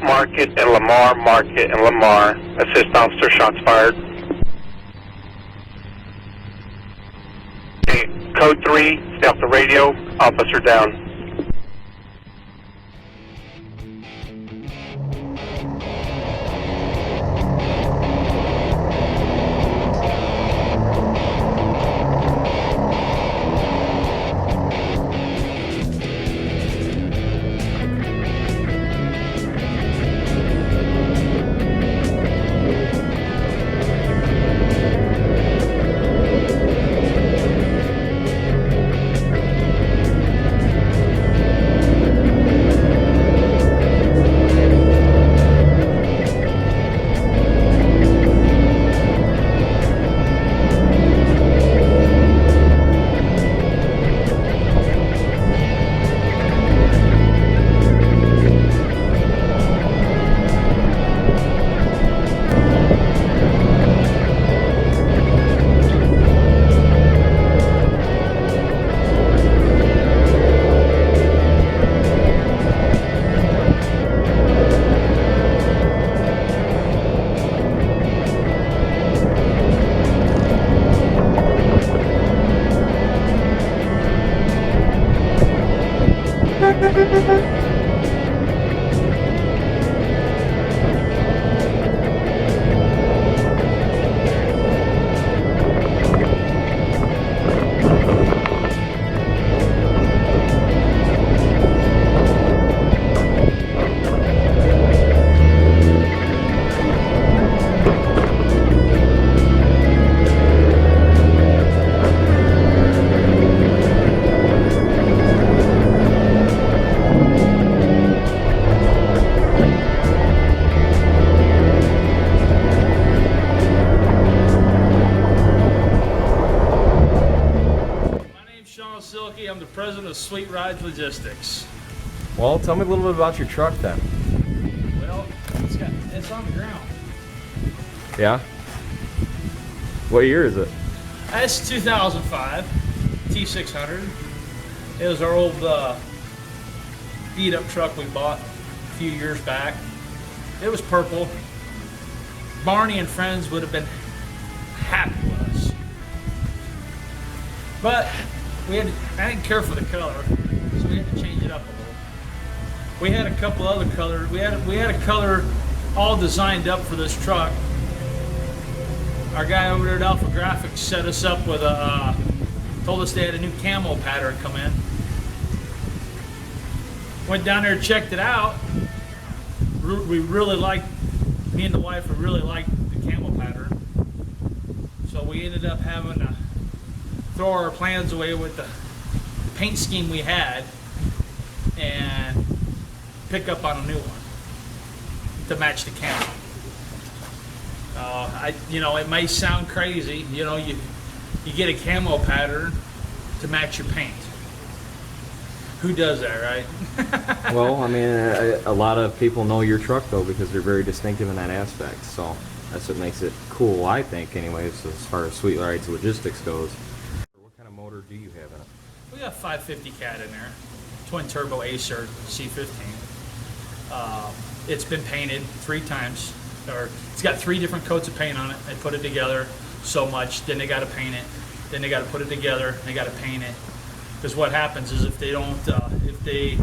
Market and Lamar, Market and Lamar. Assist officer, shots fired. Okay, code 3, stay off the radio, officer down. Cielke. I'm the president of Sweet Rides Logistics. Well, tell me a little bit about your truck then. Well, it's on the ground. Yeah? What year is it? It's 2005 T600. It was our old beat up truck we bought a few years back. It was purple. Barney and friends would have been happy with us. But I didn't care for the color, so we had to change it up a little. We had a couple other colors. We had a color all designed up for this truck. Our guy over there at Alpha Graphics set us up with told us they had a new camo pattern come in. Went down there, checked it out. We really liked, me and the wife really liked the camo pattern. So we ended up having to throw our plans away with the paint scheme we had and pick up on a new one to match the camo. It may sound crazy, you get a camo pattern to match your paint. Who does that, right? Well, I mean, a lot of people know your truck though because they're very distinctive in that aspect. So that's what makes it cool, I think, anyways, as far as Sweet Rides Logistics goes. What kind of motor do you have in it? We got 550 cat in there, twin turbo acert C15. It's been painted 3 times, or it's got 3 different coats of paint on it. They put it together so much, then they got to paint it, then they got to put it together, they got to paint it. Because what happens is if they don't, if they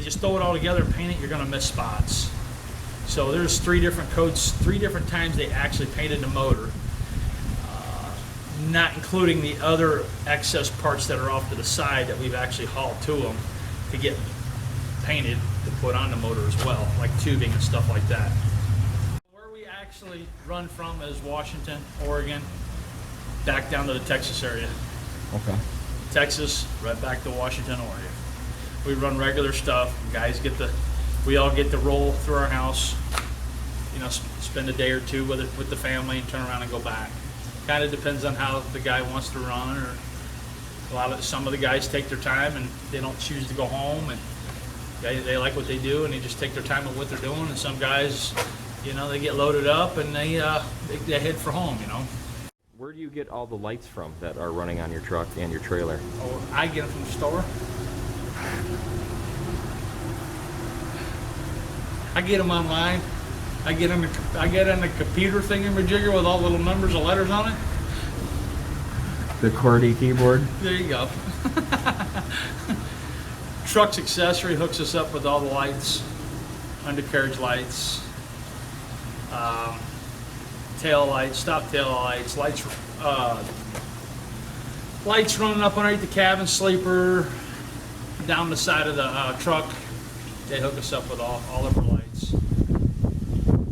just throw it all together and paint it, you're going to miss spots. So there's 3 different coats, 3 different times they actually painted the motor, not including the other excess parts that are off to the side that we've actually hauled to them to get painted to put on the motor as well, like tubing and stuff like that. Where we actually run from is Washington, Oregon, back down to the Texas area. Okay. Texas, right back to Washington, Oregon. We run regular stuff. Guys we all get to roll through our house, spend a day or 2 with the family and turn around and go back. Kind of depends on how the guy wants to run, or some of the guys take their time and they don't choose to go home, and they like what they do and they just take their time with what they're doing. And some guys, they get loaded up and they head for home, Where do you get all the lights from that are running on your truck and your trailer? Oh, I get them from the store. I get them online. I get on the computer thingamajigger with all the little numbers and letters on it. The QWERTY keyboard. There you go. Truck's accessory hooks us up with all the lights, undercarriage lights, tail lights, stop tail lights, lights running up underneath the cabin sleeper, down the side of the truck. They hook us up with all of our lights.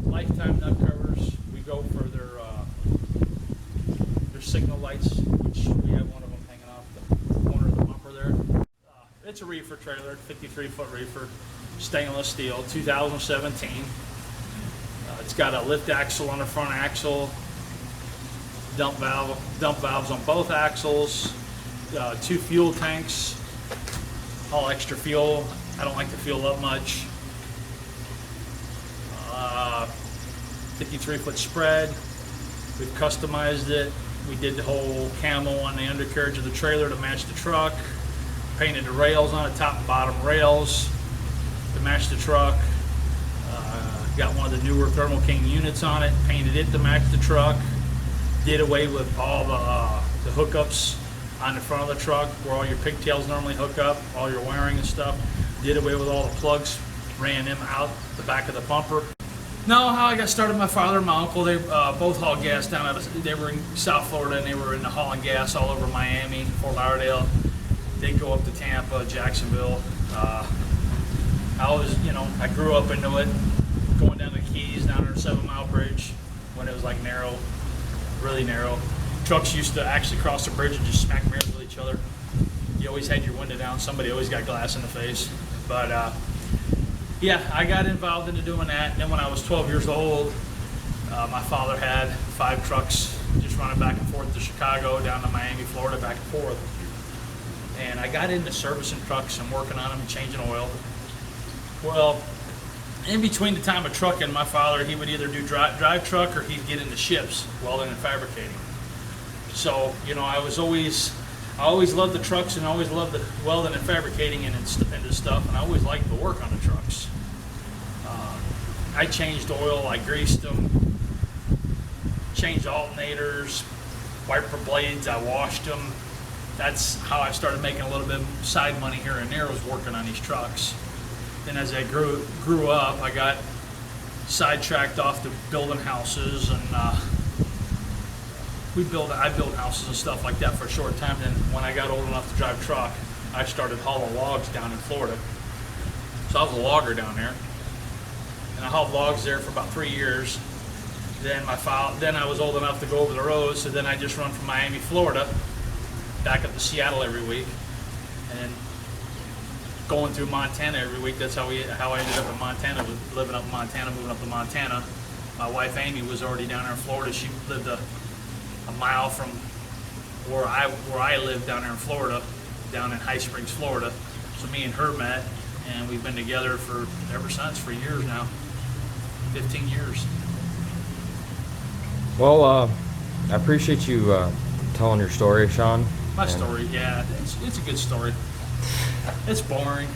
Lifetime nut covers. We go for their signal lights, which we have one of them hanging off the corner of the bumper there. It's a reefer trailer, 53-foot reefer, stainless steel, 2017. It's got a lift axle on the front axle, dump valves on both axles, 2 fuel tanks, all extra fuel. I don't like to fuel up much. 53-foot spread. We've customized it. We did the whole camo on the undercarriage of the trailer to match the truck. Painted the rails on it, top and bottom rails to match the truck. Got one of the newer Thermal King units on it, painted it to match the truck. Did away with all the hookups on the front of the truck where all your pigtails normally hook up, all your wiring and stuff. Did away with all the plugs, ran them out the back of the bumper. No, how I got started, my father and my uncle, they both hauled gas down out of, they were in South Florida and they were in the hauling gas all over Miami, Fort Lauderdale. They'd go up to Tampa, Jacksonville. I grew up into it, going down the Keys, down on the 7 Mile Bridge when it was like narrow, really narrow. Trucks used to actually cross the bridge and just smack mirrors with each other. You always had your window down, somebody always got glass in the face. But yeah, I got involved into doing that. And then when I was 12 years old, my father had 5 trucks just running back and forth to Chicago, down to Miami, Florida, back and forth. And I got into servicing trucks and working on them and changing oil. Well, in between the time of trucking, my father, he would either do drive truck or he'd get into ships, welding and fabricating. So, I always loved the trucks and always loved the welding and fabricating and into stuff, and I always liked the work on the trucks. I changed oil, I greased them, changed alternators, wiper blades, I washed them. That's how I started making a little bit of side money here and there, was working on these trucks. Then as I grew up, I got sidetracked off to building houses, and I built houses and stuff like that for a short time. Then when I got old enough to drive truck, I started hauling logs down in Florida. So I was a logger down there, and I hauled logs there for about 3 years. Then I was old enough to go over the road, so then I just run from Miami, Florida, back up to Seattle every week, and then going through Montana every week. That's how I ended up in Montana, living up in Montana, moving up to Montana. My wife Amy was already down there in Florida. She lived a mile from where I live down there in Florida, down in High Springs, Florida. So me and her met, and we've been together ever since, for years now, 15 years. Well, I appreciate you telling your story, Shawn. My story, yeah, it's a good story. It's boring.